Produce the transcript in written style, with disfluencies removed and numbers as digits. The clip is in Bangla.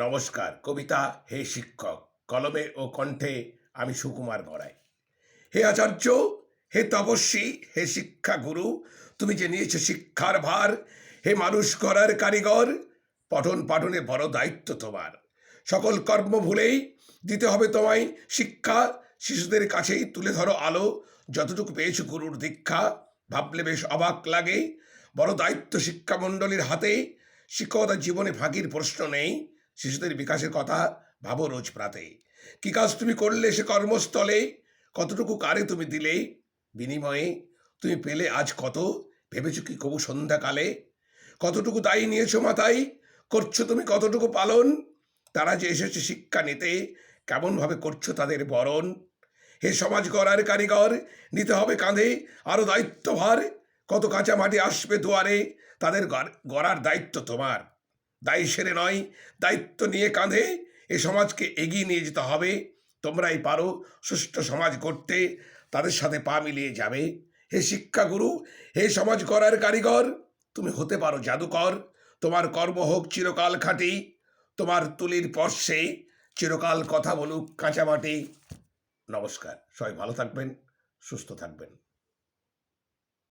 নমস্কার। কবিতা হে শিক্ষক, কলমে ও কণ্ঠে আমি সুকুমার গড়াই। হে আচার্য, হে তপস্বী, হে শিক্ষা গুরু, তুমি যে নিয়েছো শিক্ষার ভার, হে মানুষ গড়ার কারিগর, পঠন পাঠনে বড় দায়িত্ব তোমার। সকল কর্ম ভুলেই দিতে হবে তোমায় শিক্ষা, শিশুদের কাছেই তুলে ধরো আলো, যতটুকু পেয়েছো গুরুর দীক্ষা। ভাবলে বেশ অবাক লাগে, বড় দায়িত্ব শিক্ষামণ্ডলীর হাতে। শিক্ষকতার জীবনে ফাঁকির প্রশ্ন নেই, শিশুদের বিকাশের কথা ভাবো রোজ প্রাতে। কি কাজ তুমি করলে সে কর্মস্থলে, কতটুকু কারে তুমি দিলে বিনিময়ে, তুমি পেলে আজ কত, ভেবেছো কি কবু সন্ধ্যাকালে? কতটুকু দায়ী নিয়েছো মাথায়, করছো তুমি কতটুকু পালন? তারা যে এসেছে শিক্ষা নিতে, কেমনভাবে করছো তাদের বরণ? হে সমাজ গড়ার কারিগর, নিতে হবে কাঁধে আরো দায়িত্বভার। কত কাঁচা মাটি আসবে দুয়ারে, তাদের গড়ার দায়িত্ব তোমার। দায়ী সেরে নয়, দায়িত্ব নিয়ে কাঁধে এ সমাজকে এগিয়ে নিয়ে যেতে হবে। তোমরাই পারো সুষ্ঠু সমাজ গড়তে, তাদের সাথে পা মিলিয়ে যাবে। হে শিক্ষাগুরু, হে সমাজ গড়ার কারিগর, তুমি হতে পারো জাদুকর। তোমার কর্ম হোক চিরকাল খাঁটি, তোমার তুলির পর্শে চিরকাল কথা বলুক কাঁচা মাটি। নমস্কার, সবাই ভালো থাকবেন, সুস্থ থাকবেন।